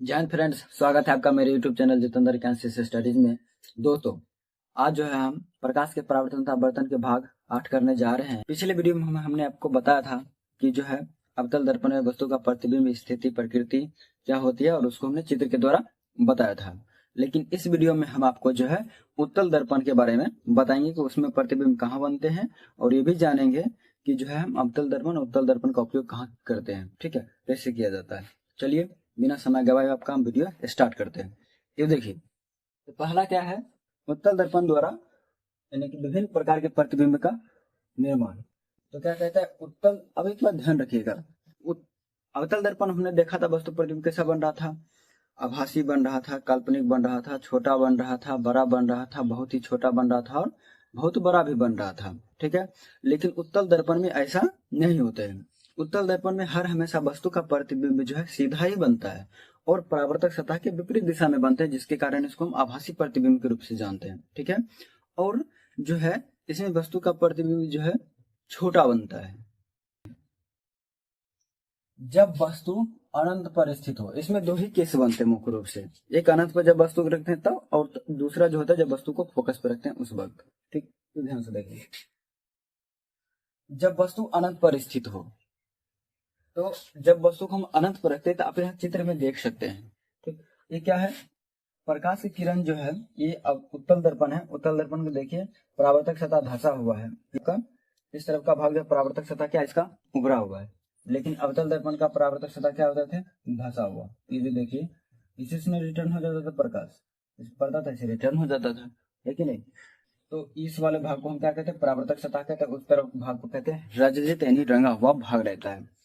जय हिंद फ्रेंड्स, स्वागत है आपका मेरे YouTube चैनल जितेंद्र कैंसिस स्टडीज में। दोस्तों, आज जो है हम प्रकाश के परावर्तन तथा आवर्तन के भाग 8 करने जा रहे हैं। पिछले वीडियो में हमने आपको बताया था कि जो है अवतल दर्पण में वस्तु का प्रतिबिंब स्थिति प्रकृति क्या होती है और उसको हमने चित्र के द्वारा बताया था। लेकिन इस वीडियो में हम आपको जो है उत्तल दर्पण के बारे में बताएंगे कि उसमें प्रतिबिंब कहाँ बनते हैं, और ये भी जानेंगे कि जो है हम अवतल दर्पण उत्तल दर्पण का उपयोग कहाँ करते हैं। ठीक है, कैसे किया जाता है। चलिए बिना समय गवाए आपका हम वीडियो स्टार्ट करते हैं। ये देखिए, तो पहला क्या है, उत्तल दर्पण द्वारा यानी कि विभिन्न प्रकार के प्रतिबिंब का निर्माण। तो क्या कहता है उत्तल, अब एक बात ध्यान रखिएगा, अवतल दर्पण हमने देखा था वस्तु प्रतिबिंब कैसा बन रहा था, आभासी बन रहा था, काल्पनिक बन रहा था, छोटा बन रहा था, बड़ा बन रहा था, बहुत ही छोटा बन रहा था और बहुत बड़ा भी बन रहा था। ठीक है, लेकिन उत्तल दर्पण में ऐसा नहीं होता है। उत्तल दर्पण में हर हमेशा वस्तु का प्रतिबिंब जो है सीधा ही बनता है और परावर्तक सतह के विपरीत दिशा में बनते हैं, जिसके कारण इसको हम आभासी प्रतिबिंब के रूप से जानते हैं। ठीक है, और जो है इसमें वस्तु का प्रतिबिंब जो है छोटा बनता है जब वस्तु अनंत पर स्थित हो। इसमें दो ही केस बनते हैं मुख्य रूप से, एक अनंत पर जब वस्तु को रखते हैं तब, और दूसरा जो होता है जब वस्तु को फोकस पर रखते हैं उस वक्त। ठीक, तो ध्यान से देखिए, जब वस्तु अनंत पर स्थित हो, तो जब वस्तु को हम अनंत पर रखते हैं तो आप यहाँ चित्र में देख सकते हैं। ठीक, ये क्या है, प्रकाश की किरण जो है ये अब उत्तल दर्पण है। उत्तल दर्पण को देखिए, परावर्तक सतह धंसा हुआ है, इस तरफ का भाग जो परावर्तक सतह क्या इसका उभरा हुआ है, लेकिन अवतल दर्पण का परावर्तक सतह क्या होता है, धंसा हुआ। ये भी देखिए, इसी में रिटर्न हो जाता था प्रकाश, इस पर्दा था इसे रिटर्न हो जाता था, है कि नहीं। तो इस वाले भाग को हम क्या कहते हैं, परावर्तक सतह कहते हैं, उस तरफ भाग को कहते हैं रजजित यानी रंगा हुआ भाग रहता है।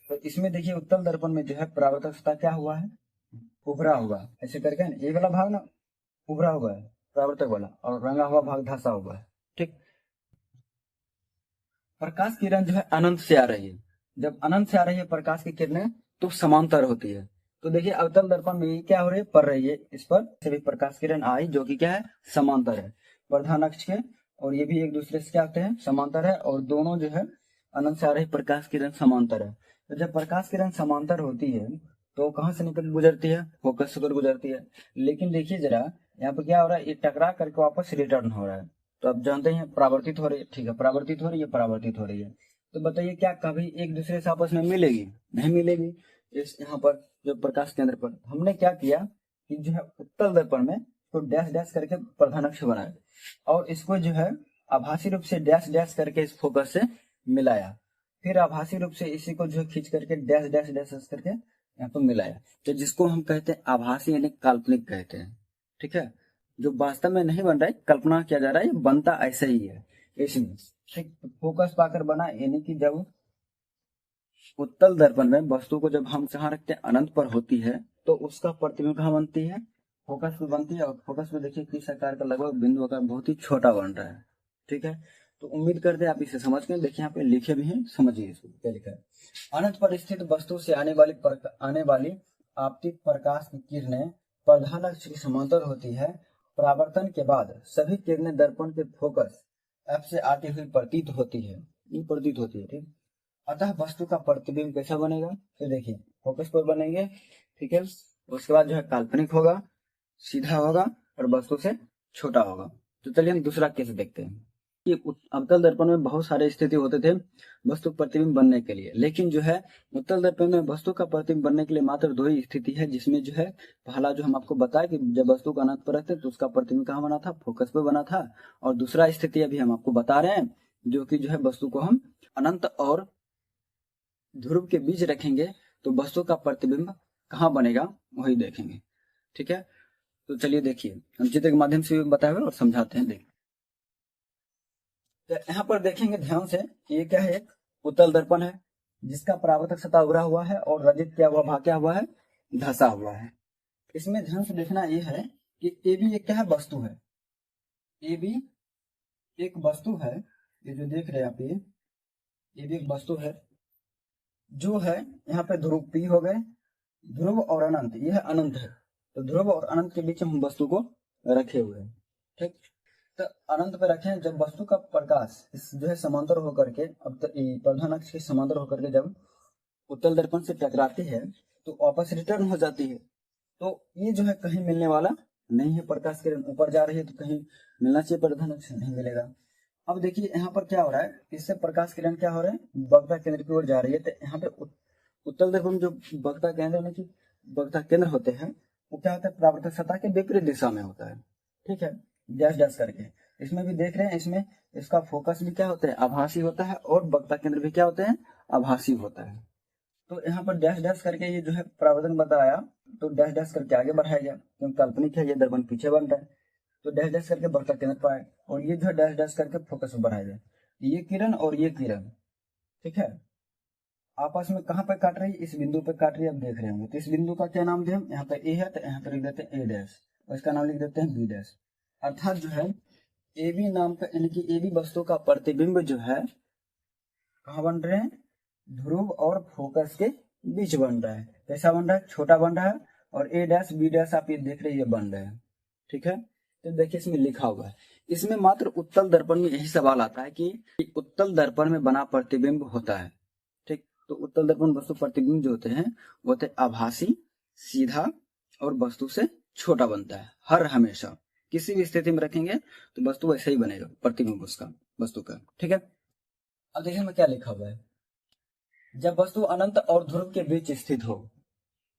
तो इसमें देखिए उत्तल दर्पण में जो है परावर्तक सतह क्या हुआ है, उभरा हुआ, ऐसे करके ये वाला भाग ना उभरा हुआ है परावर्तक वाला, और रंगा हुआ भाग धंसा हुआ है। ठीक, प्रकाश किरण जो है अनंत से आ रही है, जब अनंत से आ रही है प्रकाश की किरणें तो समांतर होती है। तो देखिए अवतल दर्पण में क्या हो रही है, पड़ रही है, इस पर से भी प्रकाश किरण आई जो कि क्या है, समांतर है प्रधान अक्ष के, और ये भी एक दूसरे से क्या होते हैं, समांतर है, और दोनों जो है अनंत से आ रही प्रकाश किरण समांतर है। तो जब प्रकाश किरण समांतर होती है तो कहाँ से निकल गुजरती है, फोकस से गुजरती है। लेकिन देखिए जरा यहाँ पे क्या हो रहा है, ये टकरा करके वापस रिटर्न हो रहा है। तो आप जानते हैं परावर्तित हो रही है, ठीक है, परावर्तित हो रही है, परावर्तित हो रही है। तो बताइए क्या कभी एक दूसरे से आपस में मिलेगी, नहीं मिलेगी। इस यहाँ पर जो प्रकाश केंद्र पर हमने क्या किया कि जो है उत्तल दर्पण में तो डैश डैश करके प्रधान अक्ष बनाया, और इसको जो है आभासी रूप से डैश डैश करके इस फोकस से मिलाया, फिर आभासी रूप से इसी को जो है खींच करके डैश डैश डैश करके यहाँ पर मिलाया, तो जिसको हम कहते हैं आभासी यानी काल्पनिक कहते हैं। ठीक है, जो वास्तव में नहीं बन रहा है, कल्पना किया जा रहा है, ये बनता ऐसा ही है इसमें। ठीक, फोकस पाकर बना, यानी कि जब उत्तल दर्पण में वस्तु को जब हम जहाँ रखते हैं अनंत पर होती है तो उसका प्रतिबिंब कहाँ बनती है, फोकस पे बनती है, और फोकस पे देखिए किस आकार का लगभग बिंदु आकार बहुत ही छोटा बन रहा है। ठीक है, तो उम्मीद करते हैं आप इसे समझ गए। देखिए यहाँ पे लिखे भी हैं, समझिए इसको क्या लिखा है। अनंत पर स्थित वस्तु से आने वाली आपतित प्रकाश की किरणें प्रधान अक्ष के समांतर होती है। परावर्तन के बाद सभी किरणें दर्पण के फोकस एफ से आती हुई प्रतीत होती है, ये प्रतीत होती है। ठीक, अतः वस्तु का प्रतिबिंब कैसा बनेगा, तो देखिए फोकस पर बनेंगे, ठीक है, उसके बाद जो है काल्पनिक होगा, सीधा होगा और वस्तु से छोटा होगा। तो चलिए हम दूसरा केस देखते हैं। ये अवतल दर्पण में बहुत सारे स्थिति होते थे वस्तु प्रतिबिंब बनने के लिए, लेकिन जो है उत्तल दर्पण में वस्तु का प्रतिबिंब बनने के लिए मात्र दो ही स्थिति है, जिसमें जो है पहला जो हम आपको बताया कि जब वस्तु का अनंत पर रखते तो उसका प्रतिबिंब कहाँ बना था, फोकस पे बना था, और दूसरा स्थिति अभी हम आपको बता रहे हैं जो कि जो है वस्तु को हम अनंत और ध्रुव के बीच रखेंगे तो वस्तु का प्रतिबिंब कहाँ बनेगा वही देखेंगे। ठीक है, तो चलिए देखिए हम चित्र के माध्यम से बताए हुए और समझाते हैं। देखिए तो यहाँ पर देखेंगे ध्यान से, ये क्या है, एक उत्तल दर्पण है जिसका परावर्तक सतह उभरा हुआ है और रजित क्या हुआ, भाग क्या हुआ है, धंसा हुआ है। इसमें ध्यान से देखना ये है कि ये भी एक क्या है, वस्तु है, ये भी एक वस्तु है, ये जो देख रहे हैं आप, ये भी एक वस्तु है जो है यहाँ पे ध्रुव पी हो गए, ध्रुव और अनंत, यह अनंत है, तो ध्रुव और अनंत के बीच हम वस्तु को रखे हुए हैं। ठीक, तो अनंत पे रखे, जब वस्तु का प्रकाश इस जो है समांतर होकर के, अब प्रधान अक्ष के समांतर होकर के जब उत्तल दर्पण से टकराती है तो वापस रिटर्न हो जाती है। तो ये जो है कहीं मिलने वाला नहीं है, प्रकाश किरण ऊपर जा रही है तो कहीं मिलना चाहिए, प्रधान अक्ष नहीं मिलेगा। अब देखिए यहाँ पर क्या हो रहा है, इससे प्रकाश किरण क्या हो रहा है, वक्ता केंद्र की ओर जा रही है। तो यहाँ पे उत्तल दर्पण में जो वक्ता केंद्र यानी कि वक्ता केंद्र होते हैं वो क्या होता है, परावर्तक सतह के विपरीत दिशा में होता है। ठीक है, डैश डैश करके इसमें भी देख रहे हैं, इसमें इसका फोकस भी क्या होता है, आभासी होता है, और वक्ता केंद्र भी क्या होते हैं, आभासी होता है। तो यहाँ पर डैश डैश करके ये जो है परावर्तन बताया, तो डैश डैश करके आगे बढ़ाया गया क्योंकि काल्पनिक है, ये दर्पण पीछे बन रहा है। तो डैश डैश करके वक्ता केंद्र पर आए, और ये जो है डैश डैश करके फोकस पर बढ़ाया गया। ये किरण और ये किरण, ठीक है, आपस में कहाँ पे काट रही है, इस बिंदु पे काट रही है, आप देख रहे होंगे। तो इस बिंदु का क्या नाम दें हम, यहाँ पे ए है तो यहाँ पे लिख देते हैं ए डैश, और इसका नाम लिख देते हैं बी डैश। अर्थात जो है ए बी नाम का यानी कि ए बी वस्तु का प्रतिबिंब जो है कहाँ बन रहे हैं, ध्रुव और फोकस के बीच बन रहा है। कैसा बन रहा है, छोटा बन रहा है, और ए डैश बी डैश आप ये देख रहे हैं, ये बन रहे हैं। ठीक है, तो देखिए इसमें लिखा हुआ है, इसमें मात्र उत्तल दर्पण में यही सवाल आता है कि उत्तल दर्पण में बना प्रतिबिंब होता है। ठीक, तो उत्तल दर्पण वस्तु प्रतिबिंब जो होते हैं वो होते आभासी, सीधा और वस्तु से छोटा बनता है। हर हमेशा किसी भी स्थिति में रखेंगे तो वस्तु वैसे ही बनेगा, प्रतिबिंब उसका वस्तु का। ठीक है, अब देखिए में क्या लिखा हुआ है, जब वस्तु अनंत और ध्रुव के बीच स्थित हो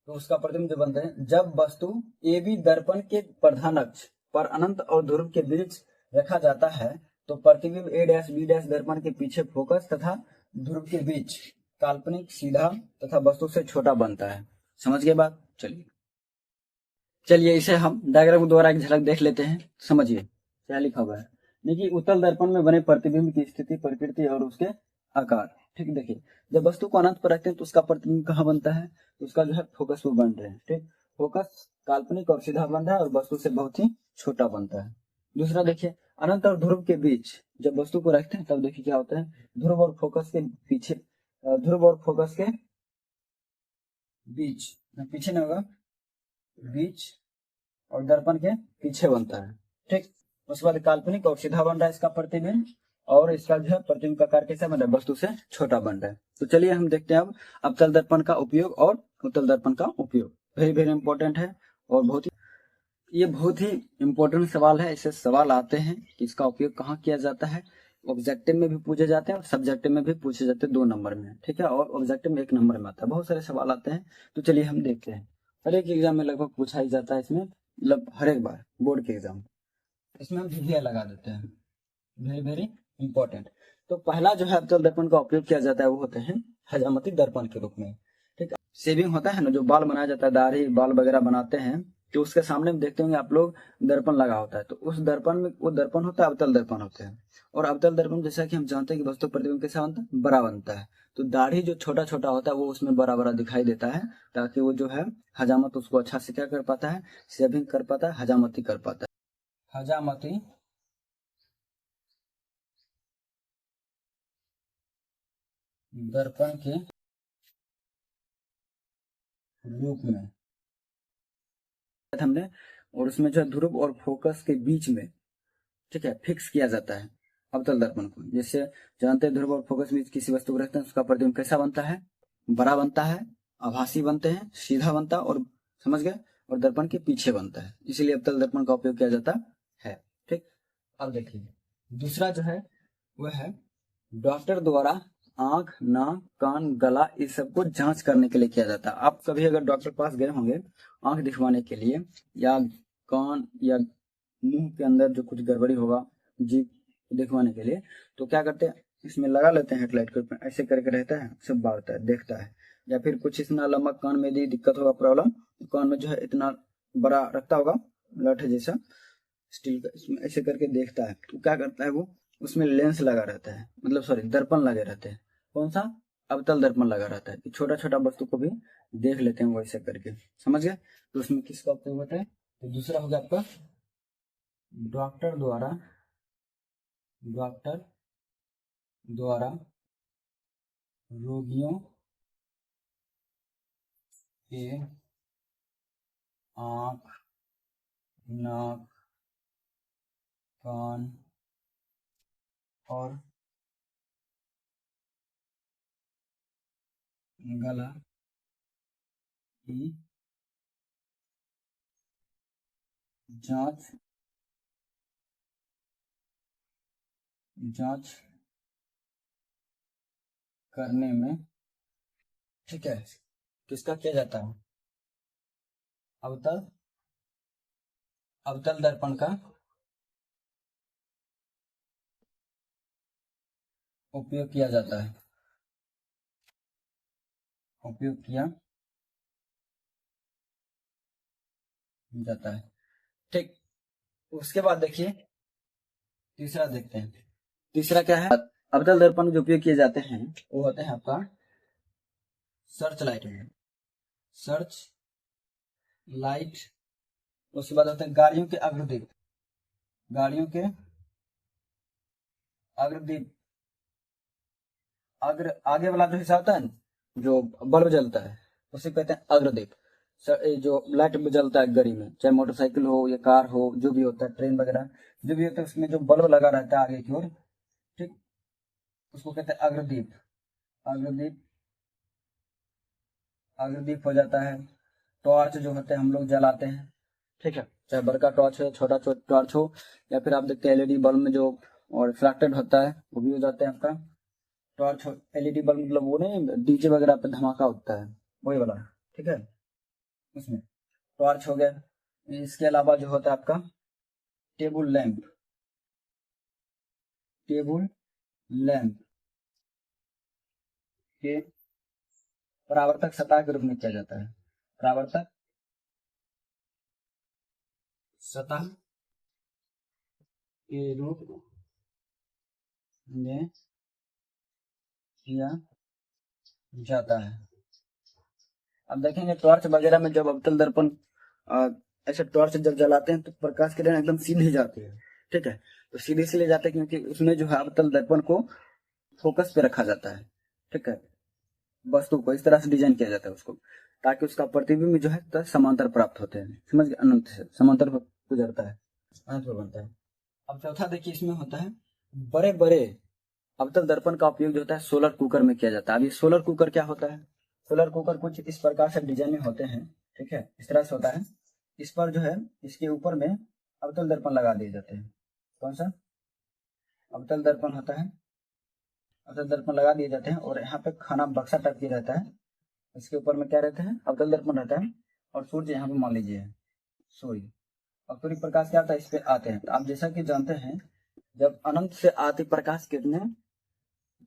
तो उसका प्रतिबिंब जो बनते हैं। जब वस्तु ए बी दर्पण के प्रधान अक्ष पर अनंत और ध्रुव के बीच रखा जाता है तो प्रतिबिंब ए डैश बी डैश दर्पण के पीछे फोकस तथा ध्रुव के बीच काल्पनिक, सीधा तथा वस्तु से छोटा बनता है। समझ गए बात? चलिए चलिए इसे हम डायग्राम द्वारा एक झलक देख लेते हैं, समझिए क्या लिखा हुआ है। देखिए उत्तल दर्पण में बने प्रतिबिंब की स्थिति, प्रकृति और उसके आकार। ठीक, देखिए जब वस्तु को अनंत पर रखते हैं तो उसका प्रतिबिंब कहाँ बनता है, तो उसका जो है फोकस वो बन रहे हैं। ठीक, फोकस काल्पनिक और सीधा बन रहा है और वस्तु से बहुत ही छोटा बनता है। दूसरा देखिए, अनंत और ध्रुव के बीच जब वस्तु को रखते हैं तब देखिए क्या होता है, ध्रुव और फोकस के पीछे, ध्रुव और फोकस के बीच, पीछे नहीं होगा, बीच और दर्पण के पीछे बनता है। ठीक, उसके बाद काल्पनिक और सीधा बन रहा है इसका प्रतिबिंब, और इसका जो है प्रतिबिंब का आकार कैसा बन रहा है, वस्तु से छोटा बन रहा है। तो चलिए हम देखते हैं अब अवतल दर्पण का उपयोग और उत्तल दर्पण का उपयोग। वेरी वेरी इंपॉर्टेंट है, और ये बहुत ही इंपॉर्टेंट सवाल है। ऐसे सवाल आते हैं कि इसका उपयोग कहाँ किया जाता है, ऑब्जेक्टिव में भी पूछे जाते हैं और सब्जेक्टिव में भी पूछे जाते हैं, 2 नंबर में। ठीक है, और ऑब्जेक्टिव में 1 नंबर में आता है, बहुत सारे सवाल आते हैं। तो चलिए हम देखते हैं, हर एक एग्जाम में लगभग पूछा ही जाता है इसमें, मतलब हर एक बार बोर्ड के एग्जाम, इसमें हम झुर्रियाँ लगा देते हैं। Very very important. तो पहला जो है अवतल दर्पण का उपयोग किया जाता है वो होते हैं हजामती दर्पण के रूप में। ठीक है, शेविंग होता है ना, जो बाल बनाया जाता है, दाढ़ी बाल वगैरह बनाते हैं, तो उसके सामने में देखते होंगे आप लोग दर्पण लगा होता है। तो उस दर्पण में वो दर्पण होता है, अवतल दर्पण होते हैं। और अवतल दर्पण जैसा कि हम जानते हैं कि वस्तु प्रतिबिंब कैसा बनता है, बड़ा बनता है। तो दाढ़ी जो छोटा छोटा होता है वो उसमें बड़ा बड़ा दिखाई देता है, ताकि वो जो है हजामत उसको अच्छा से क्या कर पाता है, शेविंग कर पाता है, हजामती कर पाता है। हजामती दर्पण के रूप में हमने, और उसमें जो है ध्रुव और फोकस के बीच में, ठीक है, फिक्स किया जाता है अवतल दर्पण को। जैसे जानते हैं ध्रुव और फोकस बीच किसी वस्तु को रखते हैं, उसका प्रतिबिंब कैसा बनता है, बड़ा बनता है, आभासी बनते हैं, सीधा बनता है, और समझ गए, और दर्पण के पीछे बनता है, इसीलिए अवतल दर्पण का उपयोग किया जाता है। ठीक, अब देखिए दूसरा जो है वह है डॉक्टर द्वारा आंख, नाक, कान, गला इस सबको जांच करने के लिए किया जाता है। आप कभी अगर डॉक्टर पास गए होंगे आंख दिखवाने के लिए, या कान या मुंह के अंदर जो कुछ गड़बड़ी होगा जीभ दिखवाने के लिए, तो क्या करते हैं, इसमें लगा लेते हैं हेडलाइट को, ऐसे करके रहता है, सब बारता है, देखता है। या फिर कुछ इतना लंबा कान में यदि दिक्कत होगा, प्रॉब्लम, तो कान में जो है इतना बड़ा रखता होगा लठ जैसा स्टील का, इसमें ऐसे करके देखता है। तो क्या करता है वो, उसमें लेंस लगा रहता है, मतलब सॉरी दर्पण लगे रहते हैं। कौन सा, अवतल दर्पण लगा रहता है, कि छोटा छोटा वस्तु को भी देख लेते हैं वैसे करके। समझ गए? तो उसमें किसका उपयोग होता है, तो दूसरा हो गया आपका डॉक्टर द्वारा, डॉक्टर द्वारा रोगियों के आंख, नाक, कान और गला की जांच जांच करने में, ठीक है, किसका किया जाता है? अवतल अवतल दर्पण का उपयोग किया जाता है, उपयोग किया जाता है। ठीक, उसके बाद देखिए तीसरा देखते हैं। तीसरा क्या है? अवतल दर्पण जो उपयोग किए जाते हैं वो होते हैं आपका सर्च लाइट में, सर्च लाइट। उसके बाद होते हैं गाड़ियों के अग्रदीप, गाड़ियों के अग्रदीप, अग्र आगे वाला जो हिस्सा होता है ना जो बल्ब जलता है उसे कहते हैं अग्रदीप। जो लाइट जलता है गाड़ी में, चाहे मोटरसाइकिल हो या कार हो, जो भी होता है, ट्रेन वगैरह जो भी होता है, उसमें जो बल्ब लगा रहता है आगे की ओर, ठीक, उसको कहते हैं अग्रदीप। अग्रदीप अग्रदीप हो जाता है। टॉर्च जो होते हैं हम लोग जलाते हैं, ठीक है, चाहे बड़का टॉर्च हो, छोटा टॉर्च हो, या फिर आप देखते हैं एलईडी बल्ब में जो और रिफ्लेक्टेड होता है वो भी हो जाता है आपका टॉर्च। एलईडी बल्ब मतलब वो नहीं डीजे वगैरह पे धमाका होता है वही वाला, ठीक है, उसमें टॉर्च हो गया। इसके अलावा जो होता है आपका टेबल लैंप, टेबल लैंप के परावर्तक सतह के रूप में किया जाता है, परावर्तक सतह के रूप में किया जाता है। अब देखेंगे टॉर्च वगैरह में जब अवतल दर्पण ऐसे टॉर्च जब जलाते हैं तो प्रकाश किरण एकदम सीधे जाती है, ठीक है, तो सीधे इसलिए जाते हैं क्योंकि उसमें जो है अवतल दर्पण को फोकस पे रखा जाता है, ठीक है, वस्तु को इस तरह से डिजाइन किया जाता है उसको, ताकि उसका प्रतिबिंब जो है तो समांतर प्राप्त होते हैं, समझ गए, अनंत से समांतर गुजरता है, अनंत बनता है। अब चौथा देखिए इसमें होता है बड़े बड़े अवतल दर्पण का उपयोग जो होता है सोलर कुकर में किया जाता है। अब ये सोलर कुकर क्या होता है? सोलर कुकर कुछ इस प्रकार से डिजाइन में होते हैं, ठीक है, इस तरह से होता है। इस पर जो है इसके ऊपर में अवतल दर्पण लगा दिए जाते हैं। कौन सा अवतल दर्पण होता है? अवतल दर्पण लगा दिए जाते हैं और यहाँ पे खाना बक्सा टाइप की रहता है, इसके ऊपर में क्या रहता है? अवतल दर्पण रहता है और सूर्य यहाँ पे मान लीजिए सूर्य, और सूर्य प्रकाश क्या आता है इस पे आते हैं। तो आप जैसा कि जानते हैं जब अनंत से आती प्रकाश किरणें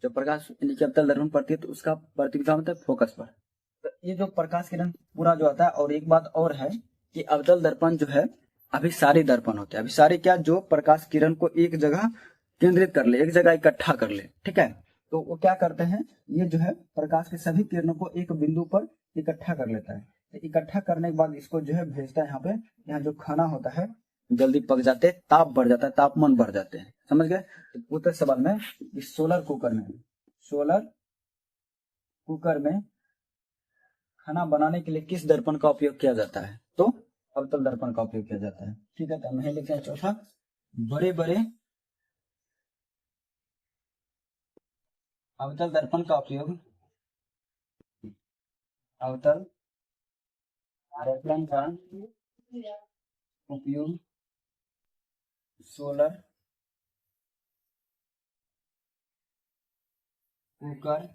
जब प्रकाश नीचे अवतल दर्पण पड़ती है तो उसका प्रतिबिंब होता है फोकस पर। तो ये जो प्रकाश किरण पूरा जो आता है, और एक बात और है कि अवतल दर्पण जो है अभिसारी दर्पण होते हैं। अभिसारी क्या? जो प्रकाश किरण को एक जगह केंद्रित कर ले, एक जगह इकट्ठा कर ले, ठीक है, तो वो क्या करते हैं, ये जो है प्रकाश के सभी किरणों को एक बिंदु पर इकट्ठा कर लेता है। तो इकट्ठा करने के बाद इसको जो है भेजता है यहाँ पे, यहाँ जो खाना होता है जल्दी पक जाते हैं, ताप बढ़ जाता है, तापमान बढ़ जाते हैं, समझ गए। तो उत्तर सवाल में इस सोलर कुकर में खाना बनाने के लिए किस दर्पण का उपयोग किया जाता है? तो अवतल दर्पण का उपयोग किया जाता है, ठीक है। तो हम लिखते हैं चौथा बड़े बड़े अवतल दर्पण का उपयोग, अवतल दर्पण का उपयोग सोलर कुकर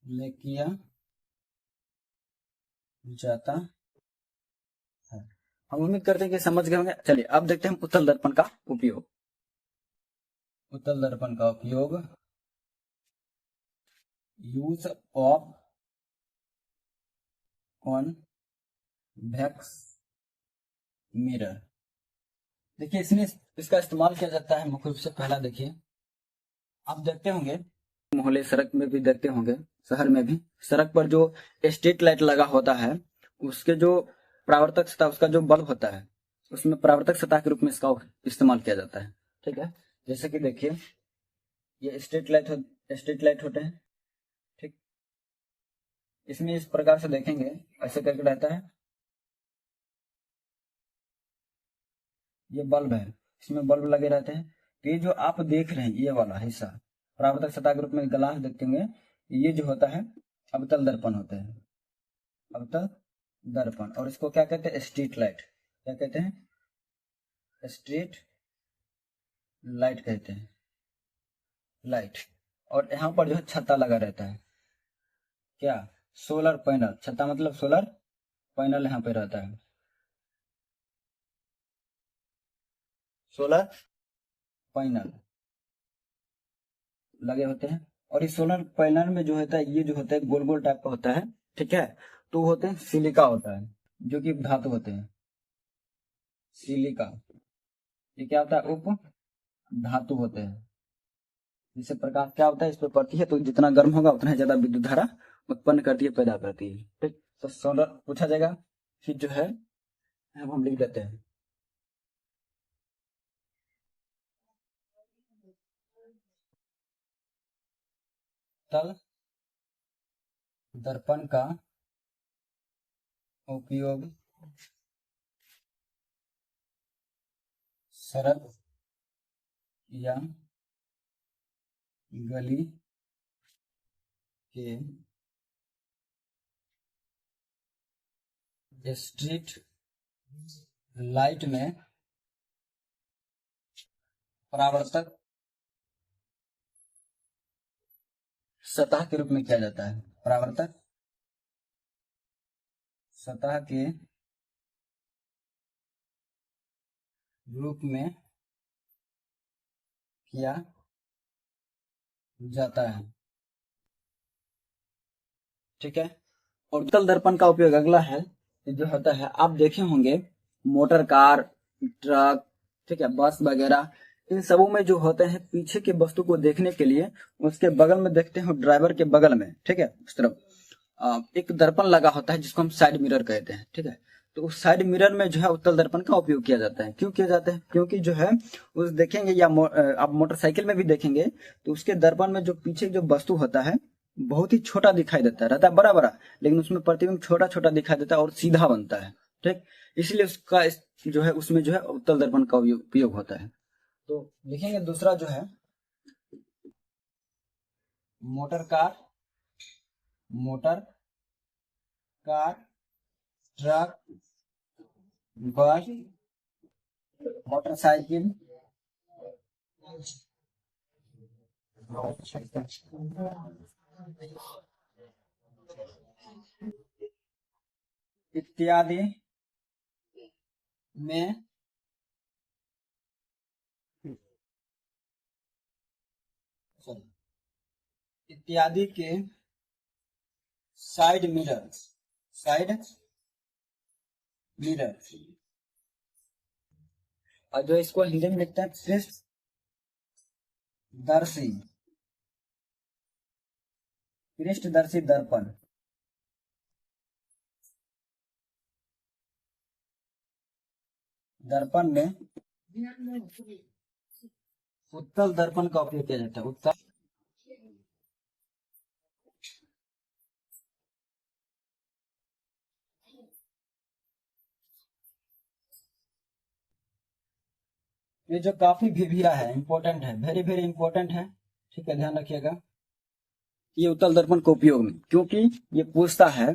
में किया जाता है। हम उम्मीद करते हैं कि समझ गए होंगे। चलिए अब देखते हैं उत्तल दर्पण का उपयोग। उत्तल दर्पण का उपयोग, यूज ऑफ कॉन्वेक्स मिरर। देखिए इसमें इसका इस्तेमाल किया जाता है मुख्य रूप से, पहला देखिए आप देखते होंगे मोहल्ले सड़क में भी देखते होंगे, शहर में भी सड़क पर जो स्ट्रीट लाइट लगा होता है उसके जो परावर्तक सतह, उसका जो बल्ब होता है उसमें परावर्तक सतह के रूप में इसका इस्तेमाल किया जाता है, ठीक है। जैसे कि देखिए ये स्ट्रीट लाइट होते हैं, ठीक, इसमें इस प्रकार से देखेंगे ऐसे करके रहता है, ये बल्ब है, इसमें बल्ब लगे रहते हैं। तो ये जो आप देख रहे हैं ये वाला हिस्सा परावर्तक सतह के रूप में ग्लास देखते होंगे, ये जो होता है अवतल दर्पण होते हैं, अवतल दर्पण, और इसको क्या कहते हैं? Street light. क्या कहते हैं? स्ट्रीट लाइट कहते हैं, लाइट। और यहाँ पर जो है छत्ता लगा रहता है, क्या? Solar panel. छत्ता मतलब सोलर पैनल यहाँ पे रहता है, सोलर पैनल लगे होते हैं। और इस सोलर पैनल में जो होता है, ये जो होता है गोल गोल टाइप का होता है, ठीक है। तो वो होते हैं सिलिका होता है, जो कि धातु होते हैं, सिलिका। ये क्या होता है? उप धातु होते हैं। जिससे प्रकाश क्या होता है, इस पर पड़ती है तो जितना गर्म होगा उतना ही ज्यादा विद्युत धारा उत्पन्न करती है, पैदा करती है, ठीक। तो सोलर पूछा जाएगा, फिर जो है अब हम लिख देते हैं तल दर्पण का उपयोग सड़क या गली के स्ट्रीट लाइट में परावर्तक सतह के रूप में किया जाता है। परावर्तक सतह के रूप में किया जाता है, ठीक है। और उत्तल दर्पण का उपयोग अगला है, जो होता है, आप देखे होंगे मोटर कार, ट्रक, ठीक है, बस वगैरह, इन सबों में जो होते हैं पीछे के वस्तु को देखने के लिए उसके बगल में देखते हैं, ड्राइवर के बगल में, ठीक है, उस तरफ एक दर्पण लगा होता है जिसको हम साइड मिरर कहते हैं, ठीक है। तो उस साइड मिरर में जो है उत्तल दर्पण का उपयोग किया जाता है। क्यों किया जाता है? क्योंकि जो है उस देखेंगे या आप मोटरसाइकिल में भी देखेंगे तो उसके दर्पण में जो पीछे जो वस्तु होता है बहुत ही छोटा दिखाई देता है, रहता है बड़ा बड़ा, लेकिन उसमें प्रतिबिंब छोटा छोटा दिखाई देता है और सीधा बनता है, ठीक। इसलिए उसका जो है उसमें जो है उत्तल दर्पण का उपयोग होता है। तो लिखेंगे दूसरा जो है motor car, motor car, truck, बस, मोटरसाइकिल, इत्यादि में इत्यादि के साइड मिरर, साइड मिरर, और जो इसको हिंदी में लिखते हैं पृष्ठदर्शी, पृष्ठदर्शी दर्पण, दर्पण में उत्तल दर्पण का उपयोग किया जाता है। उत्तल ये जो काफी भिभिया है, इंपॉर्टेंट है, वेरी वेरी इंपॉर्टेंट है, ठीक है, ध्यान रखिएगा। ये उत्तल दर्पण के उपयोग में, क्योंकि ये पूछता है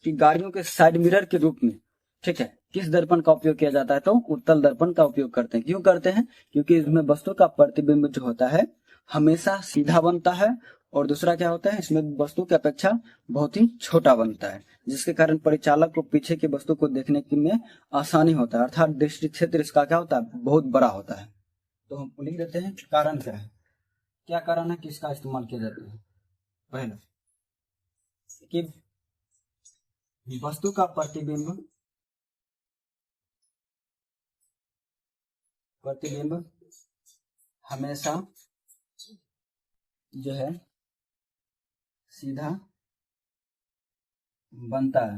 कि गाड़ियों के साइड मिरर के रूप में, ठीक है, किस दर्पण का उपयोग किया जाता है, तो उत्तल दर्पण का उपयोग करते हैं। क्यों करते हैं? क्योंकि इसमें वस्तु का प्रतिबिंब जो होता है हमेशा सीधा बनता है, और दूसरा क्या होता है, इसमें वस्तु की अपेक्षा बहुत ही छोटा बनता है, जिसके कारण परिचालक को पीछे की वस्तु को देखने में आसानी होता है, अर्थात दृष्टि क्षेत्र इसका क्या होता है, बहुत बड़ा होता है। तो हम लिख देते हैं कारण क्या है, क्या कारण है कि इसका इस्तेमाल किया जाता है। पहला कि वस्तु का प्रतिबिंब, प्रतिबिंब हमेशा जो है सीधा बनता है।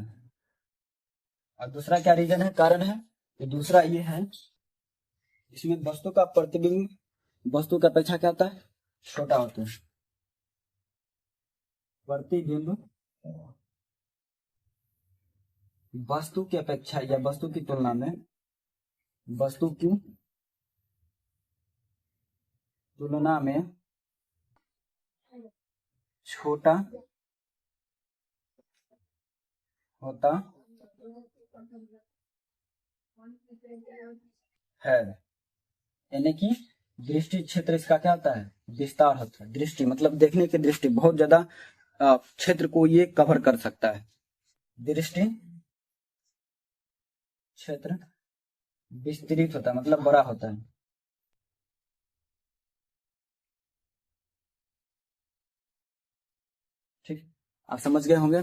और दूसरा क्या रीजन है, कारण है, तो दूसरा ये है इसमें वस्तु का प्रतिबिंब वस्तु की अपेक्षा क्या होता है, छोटा होता है। प्रतिबिंब वस्तु की अपेक्षा या वस्तु की तुलना में, वस्तु की तुलना में छोटा होता है, यानी कि दृष्टि क्षेत्र इसका क्या होता है, विस्तार होता है। दृष्टि मतलब देखने की दृष्टि, बहुत ज्यादा क्षेत्र को ये कवर कर सकता है। दृष्टि क्षेत्र विस्तृत होता है, मतलब बड़ा होता है। ठीक, आप समझ गए होंगे।